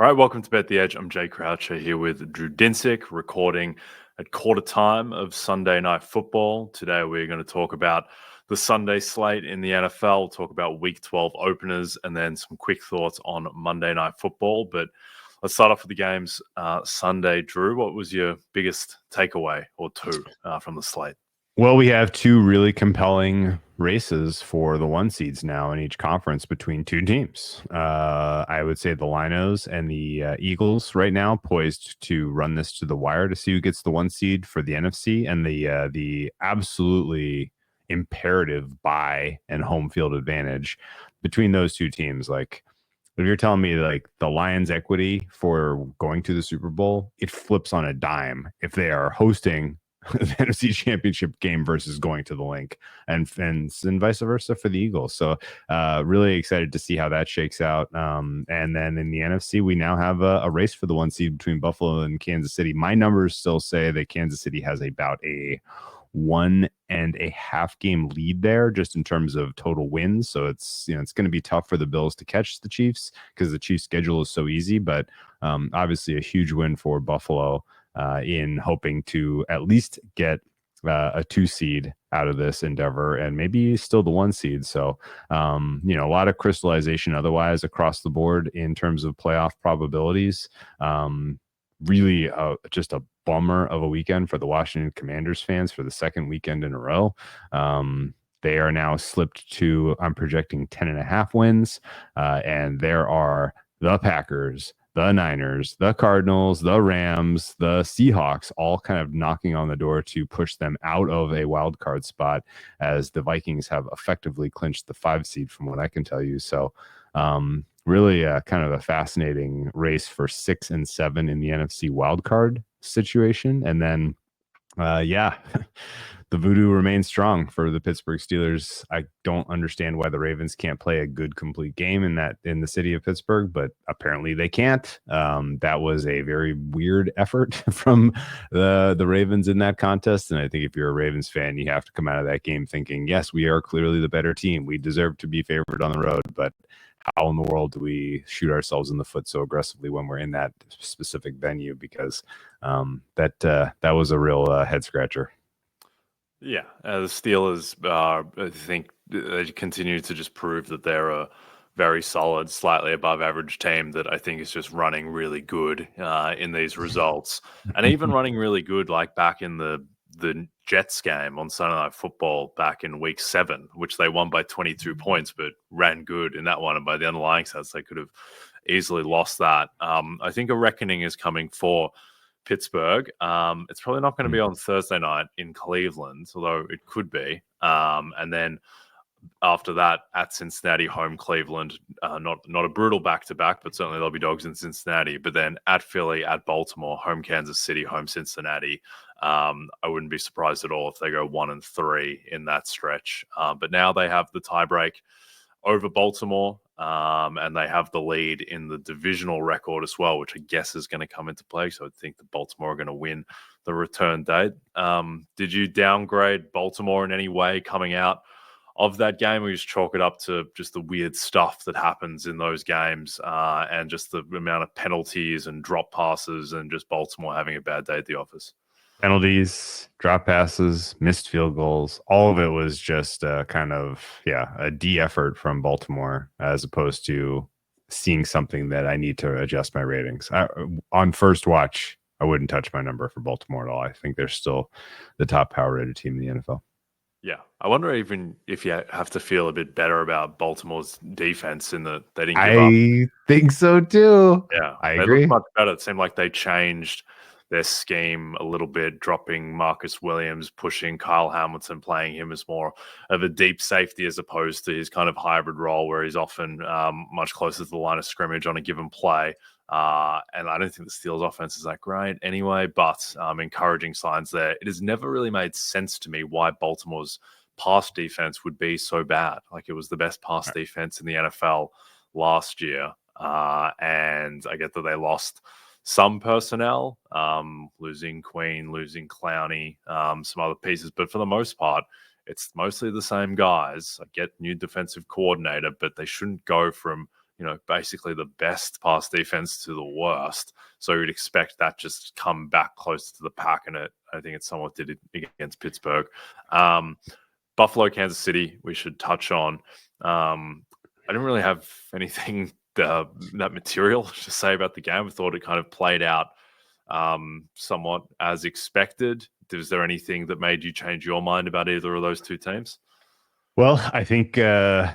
All right, welcome to Bet the Edge. I'm Jay Croucher here with Drew Dinsick, recording at quarter time of Sunday Night Football. Today we're going to talk about the Sunday slate in the NFL, talk about Week 12 openers, and then some quick thoughts on Monday Night Football. But let's start off with the games Sunday. Drew, what was your biggest takeaway or two from the slate? Well, we have two really compelling races for the one seeds now in each conference between two teams. I would say the Lions and the Eagles right now poised to run this to the wire to see who gets the one seed for the NFC, and the absolutely imperative bye and home field advantage between those two teams. Like, if you're telling me like the Lions' equity for going to the Super Bowl, it flips on a dime if they are hosting the NFC Championship game versus going to the link, and vice versa for the Eagles. So really excited to see how that shakes out. And then in the NFC, we now have a race for the one seed between Buffalo and Kansas City. My numbers still say that Kansas City has about a 1.5 game lead there, just in terms of total wins. So it's going to be tough for the Bills to catch the Chiefs because the Chiefs' schedule is so easy. But obviously a huge win for Buffalo in hoping to at least get a 2 seed out of this endeavor, and maybe still the 1 seed. So, a lot of crystallization otherwise across the board in terms of playoff probabilities. Really just a bummer of a weekend for the Washington Commanders fans for the second weekend in a row. They are now slipped to, I'm projecting 10.5 wins. And there are the Packers, the Niners, the Cardinals, the Rams, the Seahawks, all kind of knocking on the door to push them out of a wild card spot, as the Vikings have effectively clinched the 5 seed from what I can tell you. So really kind of a fascinating race for 6 and 7 in the NFC wild card situation. And then the voodoo remains strong for the Pittsburgh Steelers. I don't understand why the Ravens can't play a good, complete game in the city of Pittsburgh, but apparently they can't. That was a very weird effort from the Ravens in that contest. And I think if you're a Ravens fan, you have to come out of that game thinking, yes, we are clearly the better team. We deserve to be favored on the road, but how in the world do we shoot ourselves in the foot so aggressively when we're in that specific venue? Because that was a real head scratcher. Yeah, the Steelers, I think they continue to just prove that they're a very solid, slightly above average team that I think is just running really good in these results. And even running really good, like back in the Jets game on Sunday Night Football back in week 7, which they won by 22 points, but ran good in that one. And by the underlying stats, they could have easily lost that. I think a reckoning is coming for Pittsburgh. It's probably not going to be on Thursday night in Cleveland, although it could be. And then after that, at Cincinnati, home Cleveland. Not a brutal back-to-back, but certainly there'll be dogs in Cincinnati. But then at Philly, at Baltimore, home Kansas City, home Cincinnati. I wouldn't be surprised at all if they go 1-3 in that stretch. But now they have the tiebreak over Baltimore, and they have the lead in the divisional record as well, which I guess is going to come into play. So I think that Baltimore are going to win the return date. Did you downgrade Baltimore in any way coming out of that game, or you just chalk it up to just the weird stuff that happens in those games and just the amount of penalties and drop passes and just Baltimore having a bad day at the office? Penalties, drop passes, missed field goals, all of it was just kind of, a D effort from Baltimore, as opposed to seeing something that I need to adjust my ratings. On first watch, I wouldn't touch my number for Baltimore at all. I think they're still the top power rated team in the NFL. Yeah. I wonder even if you have to feel a bit better about Baltimore's defense in that they didn't give up. I think so too. Yeah. I They agree. looked much better. It seemed like they changed their scheme a little bit, dropping Marcus Williams, pushing Kyle Hamilton, playing him as more of a deep safety as opposed to his kind of hybrid role where he's often much closer to the line of scrimmage on a given play. And I don't think the Steelers offense is that great anyway, but encouraging signs there. It has never really made sense to me why Baltimore's pass defense would be so bad. Like, it was the best pass defense in the NFL last year. And I get that they lost some personnel, losing Queen, losing Clowney, some other pieces. But for the most part, it's mostly the same guys. I get new defensive coordinator, but they shouldn't go from basically the best pass defense to the worst. So you'd expect that just come back close to the pack, and I think it somewhat did it against Pittsburgh. Buffalo, Kansas City, we should touch on. I didn't really have anything that material to say about the game. I thought it kind of played out somewhat as expected. Was there anything that made you change your mind about either of those two teams? Well, I think this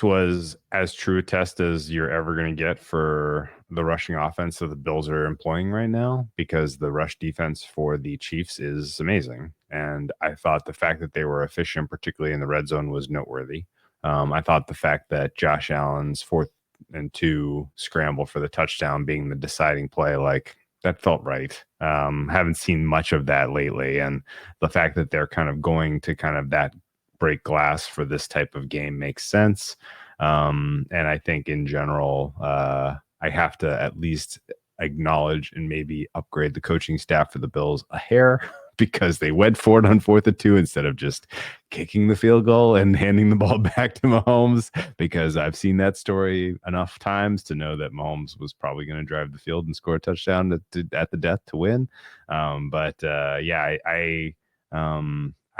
was as true a test as you're ever going to get for the rushing offense that the Bills are employing right now, because the rush defense for the Chiefs is amazing. And I thought the fact that they were efficient, particularly in the red zone, was noteworthy. I thought the fact that Josh Allen's 4th and 2 scramble for the touchdown being the deciding play, like, that felt right. Haven't seen much of that lately. And the fact that they're kind of going to kind of that break glass for this type of game makes sense. And I think in general, I have to at least acknowledge and maybe upgrade the coaching staff for the Bills a hair, because they went for it on 4th and 2 instead of just kicking the field goal and handing the ball back to Mahomes, because I've seen that story enough times to know that Mahomes was probably going to drive the field and score a touchdown at the death to win. I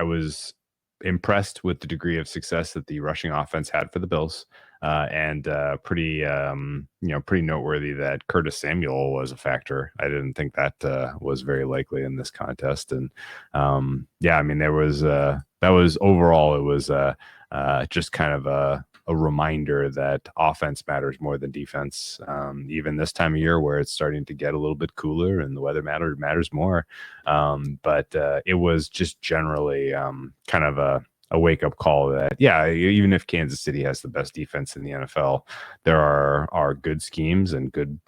was impressed with the degree of success that the rushing offense had for the Bills, and pretty noteworthy that Curtis Samuel was a factor. I didn't think that was very likely in this contest. And there was that was overall, it was just kind of a reminder that offense matters more than defense, even this time of year where it's starting to get a little bit cooler and the weather matters more. But it was just generally kind of a wake-up call that, even if Kansas City has the best defense in the NFL, there are good schemes and good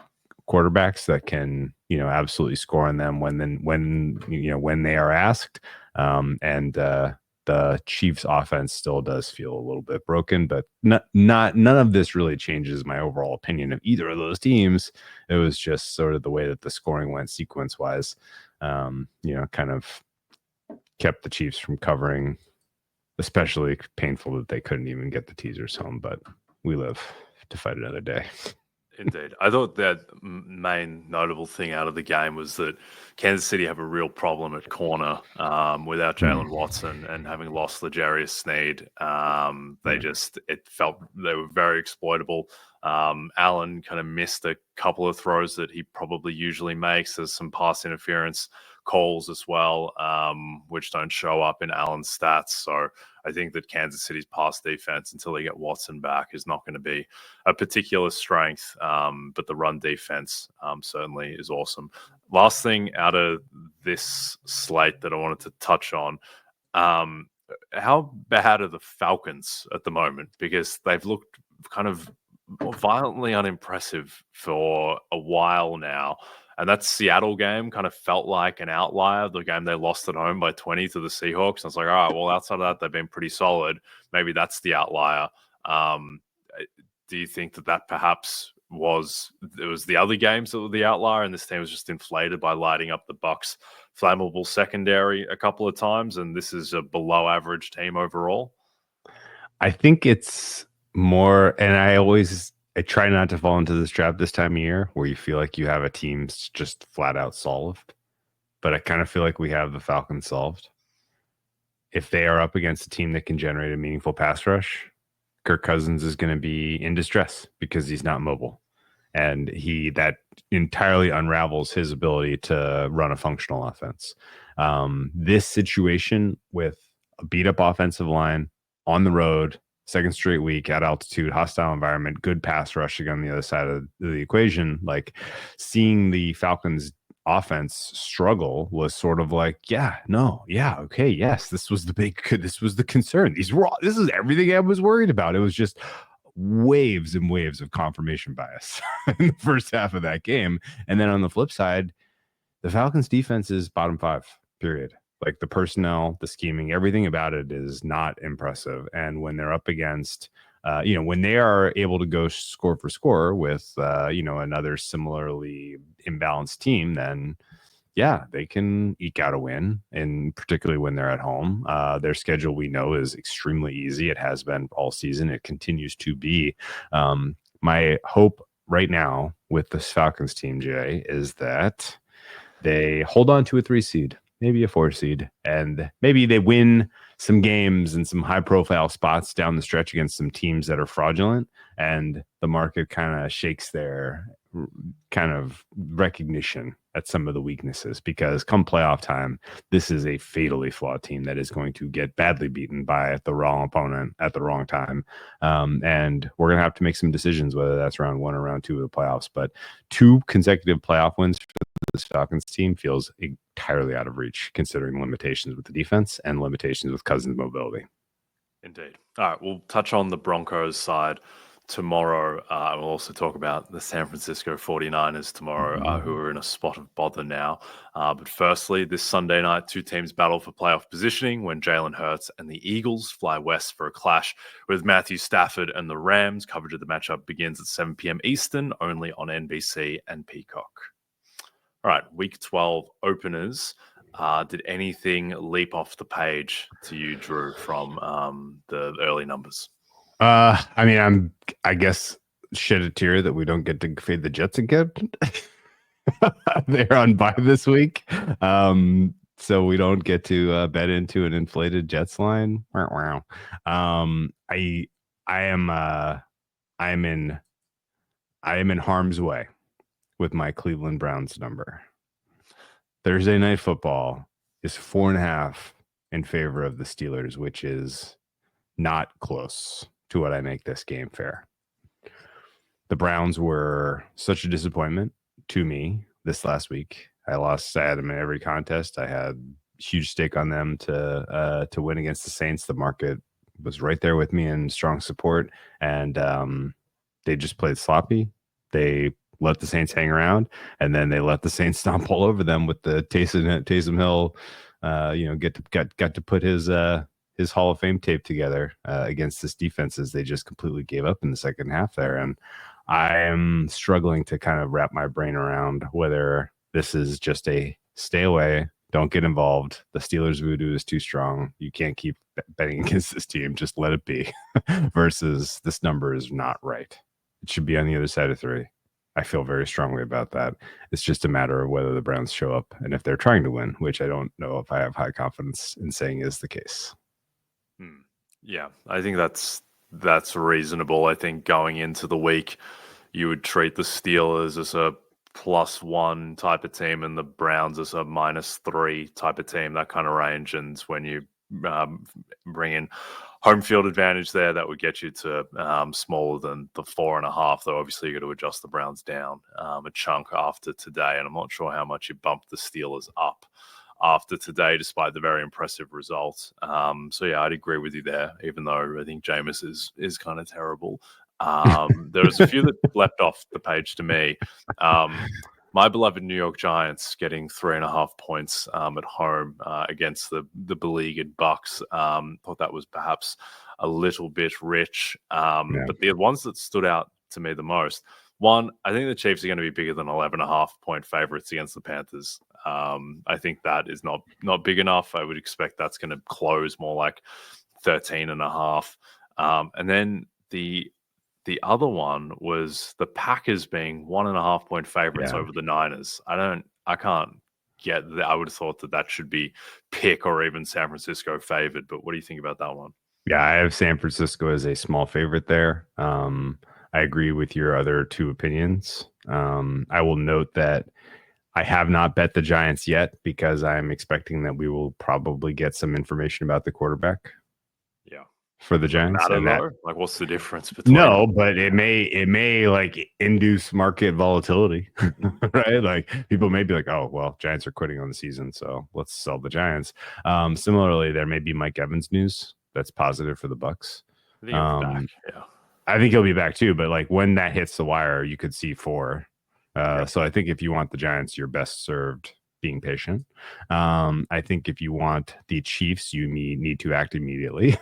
quarterbacks that can absolutely score on them when they are asked. The Chiefs offense still does feel a little bit broken, but none of this really changes my overall opinion of either of those teams. It was just sort of the way that the scoring went sequence wise, kind of kept the Chiefs from covering. Especially painful that they couldn't even get the teasers home, but we live to fight another day. Indeed. I thought that main notable thing out of the game was that Kansas City have a real problem at corner without Jalen Watson, and having lost L'Jarius Sneed. It felt they were very exploitable. Allen kind of missed a couple of throws that he probably usually makes. There's some pass interference calls as well, which don't show up in Allen's stats. So I think that Kansas City's pass defense, until they get Watson back, is not going to be a particular strength. But the run defense certainly is awesome. Last thing out of this slate that I wanted to touch on, how bad are the Falcons at the moment? Because they've looked kind of violently unimpressive for a while now. And that Seattle game kind of felt like an outlier, the game they lost at home by 20 to the Seahawks. And I was like, all right, well, outside of that, they've been pretty solid. Maybe that's the outlier. Do you think that perhaps it was the other games that were the outlier, and this team was just inflated by lighting up the Bucs' flammable secondary a couple of times, and this is a below average team overall? I think it's more, and I try not to fall into this trap this time of year where you feel like you have a team just flat out solved, but I kind of feel like we have the Falcons solved. If they are up against a team that can generate a meaningful pass rush, Kirk Cousins is going to be in distress because he's not mobile, and that entirely unravels his ability to run a functional offense. This situation with a beat up offensive line on the road, second straight week at altitude, hostile environment, good pass rushing on the other side of the equation, like seeing the Falcons offense struggle was sort of like, okay, yes, this was the concern. This is everything I was worried about. It was just waves and waves of confirmation bias in the first half of that game. And then on the flip side, the Falcons defense is bottom 5, period. Like the personnel, the scheming, everything about it is not impressive. And when they're up against, when they are able to go score for score with, another similarly imbalanced team, then yeah, they can eke out a win, and particularly when they're at home. Their schedule, we know, is extremely easy. It has been all season. It continues to be. My hope right now with this Falcons team, Jay, is that they hold on to a 3 seed, maybe a 4 seed, and maybe they win some games and some high profile spots down the stretch against some teams that are fraudulent, and the market kind of shakes their kind of recognition at some of the weaknesses, because come playoff time, this is a fatally flawed team that is going to get badly beaten by the wrong opponent at the wrong time. And we're going to have to make some decisions, whether that's round 1 or round 2 of the playoffs. But 2 consecutive playoff wins for this Falcons team feels entirely out of reach, considering limitations with the defense and limitations with Cousins' mobility. Indeed. All right, we'll touch on the Broncos side tomorrow. We'll also talk about the San Francisco 49ers tomorrow, who are in a spot of bother now. But firstly, this Sunday night, 2 teams battle for playoff positioning when Jalen Hurts and the Eagles fly west for a clash with Matthew Stafford and the Rams. Coverage of the matchup begins at 7 p.m. Eastern, only on NBC and Peacock. All right, Week 12 openers. Did anything leap off the page to you, Drew, from the early numbers? I mean, I guess shed a tear that we don't get to fade the Jets again. They're on bye this week, so we don't get to bet into an inflated Jets line. Wow. I am in harm's way with my Cleveland Browns number. Thursday Night Football is 4.5 in favor of the Steelers, which is not close to what I make this game fair. The Browns were such a disappointment to me this last week. I had them in every contest. I had huge stake on them to win against the Saints. The market was right there with me in strong support, and they just played sloppy. They let the Saints hang around, and then they let the Saints stomp all over them with the Taysom Hill. Got to put his Hall of Fame tape together against this defense, as they just completely gave up in the second half there. And I am struggling to kind of wrap my brain around whether this is just a stay away, don't get involved. The Steelers voodoo is too strong. You can't keep betting against this team. Just let it be. Versus this number is not right. It should be on the other side of 3. I feel very strongly about that. It's just a matter of whether the Browns show up and if they're trying to win, which I don't know if I have high confidence in saying is the case. Yeah, I think that's reasonable. I think going into the week, you would treat the Steelers as a +1 type of team and the Browns as a -3 type of team, that kind of range. And when you bring in home field advantage there, that would get you to smaller than the 4.5, though obviously you got to adjust the Browns down a chunk after today. And I'm not sure how much you bumped the Steelers up after today, despite the very impressive results. So yeah, I'd agree with you there, even though I think Jameis is kind of terrible. There's a few that leapt off the page to me. My beloved New York Giants getting 3.5 points at home against the beleaguered Bucs. Thought that was perhaps a little bit rich. But the ones that stood out to me the most, one, I think the Chiefs are going to be bigger than 11.5 point favorites against the Panthers. I think that is not big enough. I would expect that's going to close more like 13.5. And then the other one was the Packers being 1.5 point favorites over the Niners. I can't get that. I would have thought that should be pick or even San Francisco favored. But what do you think about that one? Yeah, I have San Francisco as a small favorite there. I agree with your other 2 opinions. I will note that I have not bet the Giants yet because I'm expecting that we will probably get some information about the quarterback. Yeah. For the Giants. And that, like, what's the difference between? No, but it may like induce market volatility, right? Like people may be like, oh, well, Giants are quitting on the season, so let's sell the Giants. Similarly, there may be Mike Evans news that's positive for the Bucs. I think he'll be back. Yeah, I think he'll be back too. But like when that hits the wire, you could see 4. So I think if you want the Giants, you're best served being patient. I think if you want the Chiefs, you need to act immediately.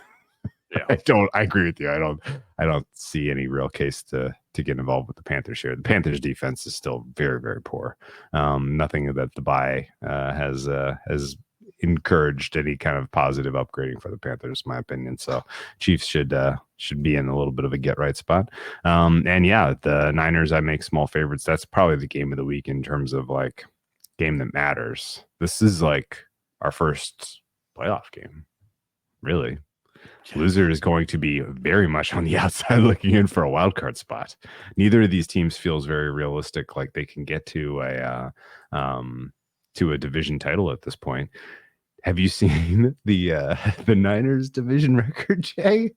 Yeah. I agree with you. I don't see any real case to get involved with the Panthers here. The Panthers defense is still very, very poor. Nothing that the bye has encouraged any kind of positive upgrading for the Panthers, in my opinion. So Chiefs should be in a little bit of a get right spot. And yeah, the Niners, I make small favorites. That's probably the game of the week in terms of like game that matters. This is like our first playoff game, really. Loser is going to be very much on the outside looking in for a wild card spot. Neither of these teams feels very realistic, like they can get to a division title at this point. Have you seen the Niners division record, Jay?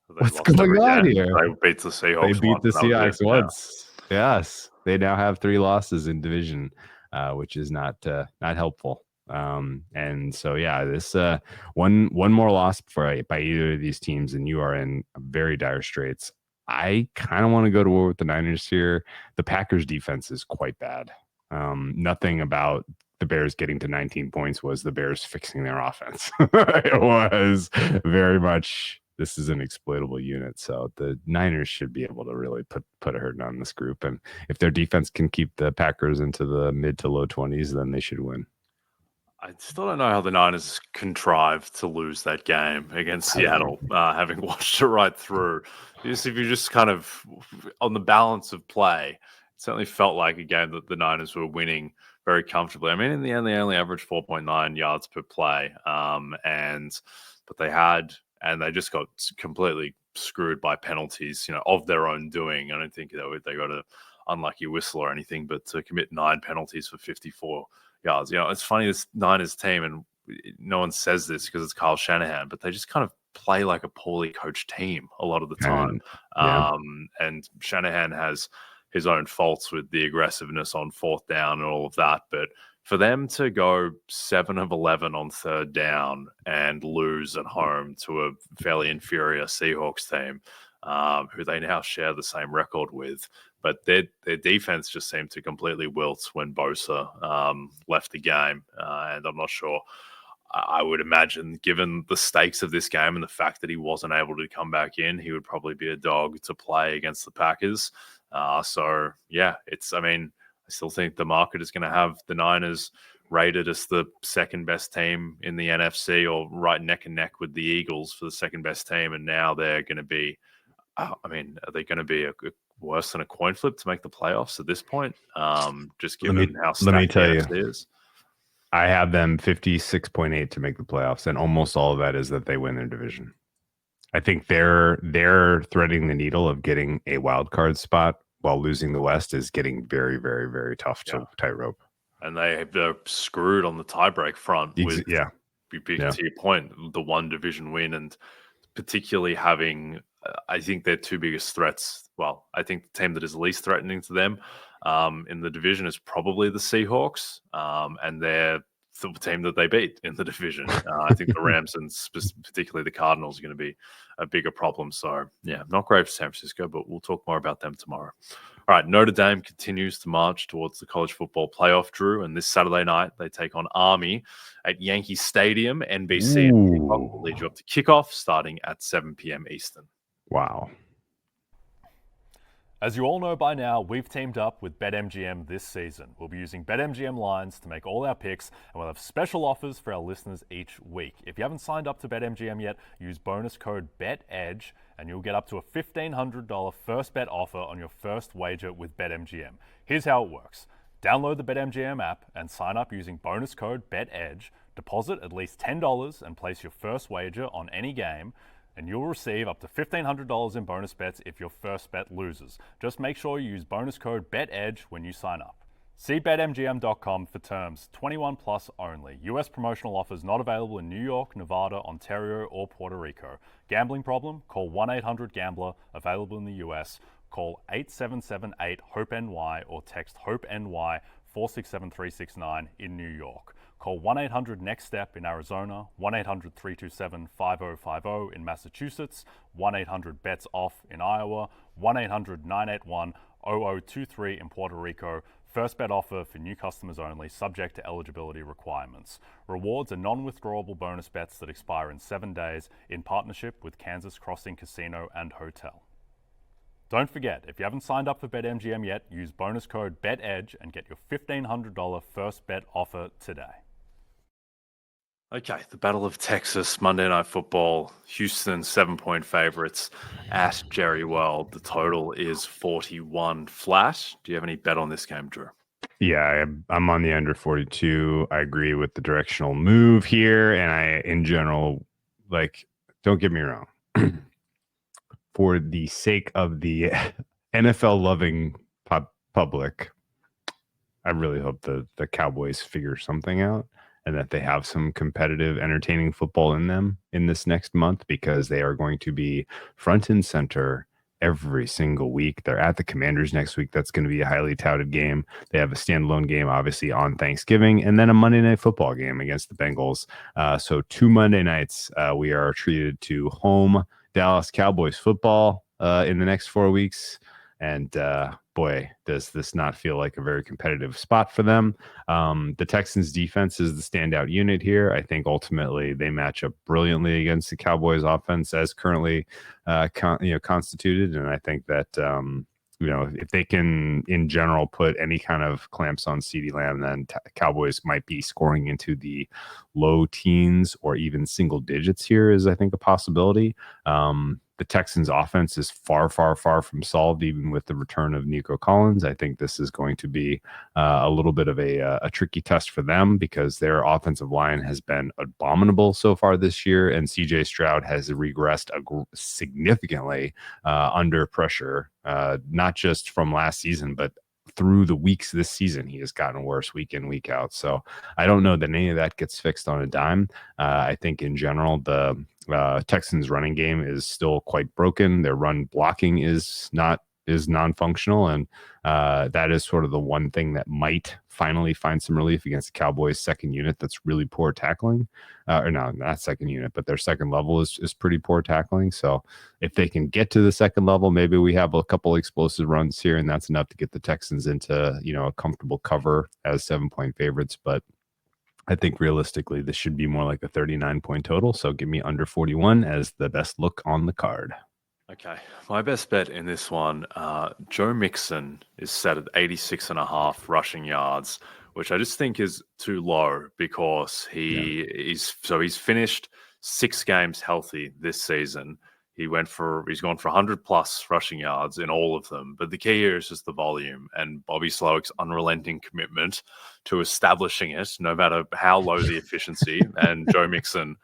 What's going on here? They beat the Seahawks. They beat the Seahawks once. Yes, they now have 3 losses in division, which is not helpful. And so yeah, this one more loss by either of these teams, and you are in very dire straits. I kind of want to go to war with the Niners here. The Packers defense is quite bad. Nothing about the Bears getting to 19 points was the Bears fixing their offense. It was very much, this is an exploitable unit. So the Niners should be able to really put a hurting on this group. And if their defense can keep the Packers into the mid to low 20s, then they should win. I still don't know how the Niners contrived to lose that game against Seattle, having watched it right through. If you just kind of, on the balance of play, it certainly felt like a game that the Niners were winning very comfortably. I mean, in the end, they only averaged 4.9 yards per play. But they just got completely screwed by penalties, of their own doing. I don't think they got an unlucky whistle or anything, but to commit 9 penalties for 54 yards. It's funny, this Niners team, and no one says this because it's Kyle Shanahan, but they just kind of play like a poorly coached team a lot of the time. And Shanahan has his own faults with the aggressiveness on 4th down and all of that. But for them to go 7 of 11 on 3rd down and lose at home to a fairly inferior Seahawks team, who they now share the same record with, but their defense just seemed to completely wilt when Bosa left the game. And I'm not sure. I would imagine, given the stakes of this game and the fact that he wasn't able to come back in, he would probably be a dog to play against the Packers. So, yeah, I still think the market is going to have the Niners rated as the second best team in the NFC, or right neck and neck with the Eagles for the second best team. And now they're going to be, are they going to be worse than a coin flip to make the playoffs at this point? Just given how stacked the NFC is. I have them 56.8 to make the playoffs, and almost all of that is that they win their division. I think they're threading the needle of getting a wild card spot while losing the West is getting very, very, very tough to tightrope. And they're screwed on the tiebreak front with, to your point, the one division win, and particularly having, I think their 2 biggest threats. Well, I think the team that is least threatening to them in the division is probably the Seahawks, and they're the team that they beat in the division. I think the Rams and particularly the Cardinals are going to be a bigger problem. So, yeah, not great for San Francisco, but we'll talk more about them tomorrow. All right, Notre Dame continues to march towards the college football playoff, Drew, and this Saturday night they take on Army at Yankee Stadium. NBC will lead you up to kickoff starting at 7 p.m. Eastern. Wow. As you all know by now, we've teamed up with BetMGM this season. We'll be using BetMGM lines to make all our picks, and we'll have special offers for our listeners each week. If you haven't signed up to BetMGM yet, use bonus code BETEDGE, and you'll get up to a $1,500 first bet offer on your first wager with BetMGM. Here's how it works. Download the BetMGM app and sign up using bonus code BETEDGE. Deposit at least $10 and place your first wager on any game, and you'll receive up to $1,500 in bonus bets if your first bet loses. Just make sure you use bonus code BETEDGE when you sign up. See BetMGM.com for terms. 21 plus only. U.S. promotional offers not available in New York, Nevada, Ontario, or Puerto Rico. Gambling problem? Call 1-800-GAMBLER. Available in the U.S. Call 877-8-HOPE-NY or text HOPE-NY 467-369 in New York. Call 1-800-NEXT-STEP in Arizona, 1-800-327-5050 in Massachusetts, 1-800-BETS-OFF in Iowa, 1-800-981 0023 in Puerto Rico. First bet offer for new customers only, subject to eligibility requirements. Rewards are non-withdrawable bonus bets that expire in 7 days in partnership with Kansas Crossing Casino and Hotel. Don't forget, if you haven't signed up for BetMGM yet, use bonus code BETEDGE and get your $1,500 first bet offer today. Okay, the Battle of Texas, Monday Night Football. Houston, 7-point favorites at Jerry World. The total is 41 flat. Do you have any bet on this game, Drew? Yeah, I'm on the under 42. I agree with the directional move here. And in general, don't get me wrong. For the sake of the NFL-loving public, I really hope the Cowboys figure something out and that they have some competitive, entertaining football in them in this next month, because they are going to be front and center every single week. They're at the Commanders next week. That's going to be a highly touted game. They have a standalone game, obviously, on Thanksgiving, and then a Monday Night Football game against the Bengals. So 2 Monday nights, we are treated to home Dallas Cowboys football in the next 4 weeks. And boy, does this not feel like a very competitive spot for them. The Texans defense is the standout unit here. I think ultimately they match up brilliantly against the Cowboys offense as currently constituted. And I think that if they can in general put any kind of clamps on CeeDee Lamb, then Cowboys might be scoring into the low teens or even single digits here is, I think, a possibility. The Texans offense is far, far, far from solved, even with the return of Nico Collins. I think this is going to be a little bit of a tricky test for them, because their offensive line has been abominable so far this year, and CJ Stroud has regressed significantly under pressure, not just from last season, but through the weeks this season. He has gotten worse week in, week out. So I don't know that any of that gets fixed on a dime. I think in general, the Texans running game is still quite broken. Their run blocking is non-functional, and that is sort of the one thing that might finally find some relief against the Cowboys' second unit that's really poor tackling. Or no, not second unit, but their second level is pretty poor tackling. So if they can get to the second level, maybe we have a couple explosive runs here, and that's enough to get the Texans into a comfortable cover as 7-point favorites. But I think realistically, this should be more like a 39-point total. So give me under 41 as the best look on the card. Okay, my best bet in this one, Joe Mixon is set at 86.5 rushing yards, which I just think is too low, because he's finished 6 games healthy this season. He's gone for 100 plus rushing yards in all of them. But the key here is just the volume and Bobby Slowick's unrelenting commitment to establishing it, no matter how low the efficiency. And Joe Mixon,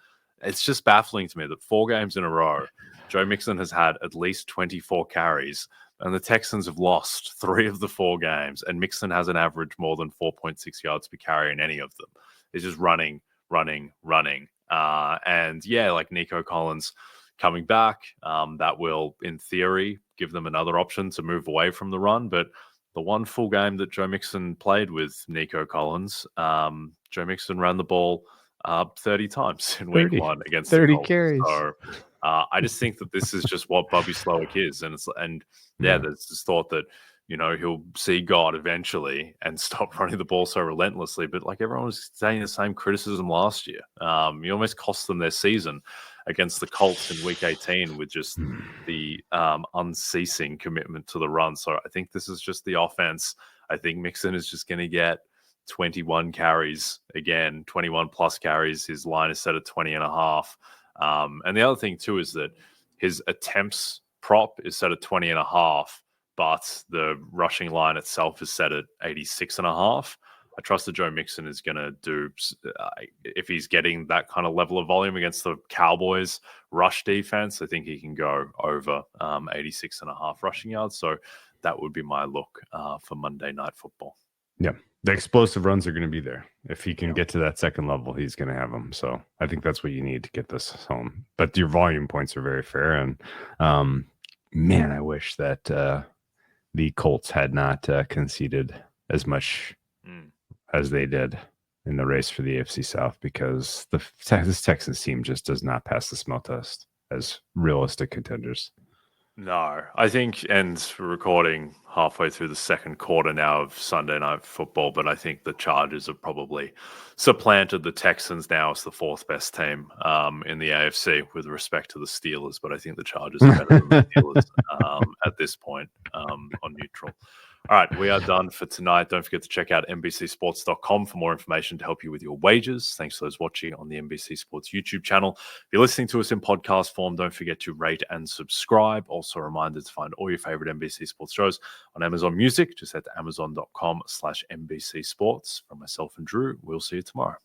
it's just baffling to me that 4 games in a row, Joe Mixon has had at least 24 carries, and the Texans have lost 3 of the 4 games, and Mixon hasn't averaged more than 4.6 yards per carry in any of them. It's just running. And yeah, like Nico Collins coming back, that will, in theory, give them another option to move away from the run. But the one full game that Joe Mixon played with Nico Collins, Joe Mixon ran the ball 30 times in week 1 against 30 the Colts. carries. So I just think that this is just what Bobby Slowick is. There's this thought that, he'll see God eventually and stop running the ball so relentlessly. But like everyone was saying the same criticism last year. You almost cost them their season against the Colts in week 18 with just the unceasing commitment to the run. So I think this is just the offense. I think Mixon is just going to get 21 carries again, 21 plus carries. His line is set at 20.5. And the other thing too is that his attempts prop is set at 20.5, but the rushing line itself is set at 86.5. I trust that Joe Mixon is going to do, if he's getting that kind of level of volume against the Cowboys rush defense, I think he can go over 86.5 rushing yards. So that would be my look for Monday Night Football. Yeah. The explosive runs are going to be there. If he can get to that second level, he's going to have them. So I think that's what you need to get this home. But your volume points are very fair. And man, I wish that the Colts had not conceded as much as they did in the race for the AFC South, because this Texans team just does not pass the smell test as realistic contenders. No, I think, and we're recording halfway through the second quarter now of Sunday Night Football, but I think the Chargers have probably supplanted the Texans now as the fourth best team in the AFC with respect to the Steelers. But I think the Chargers are better than the Steelers at this point on neutral. All right, we are done for tonight. Don't forget to check out NBCSports.com for more information to help you with your wagers. Thanks to those watching on the NBC Sports YouTube channel. If you're listening to us in podcast form, don't forget to rate and subscribe. Also, a reminder to find all your favorite NBC Sports shows on Amazon Music. Just head to amazon.com/NBC Sports. From myself and Drew, we'll see you tomorrow.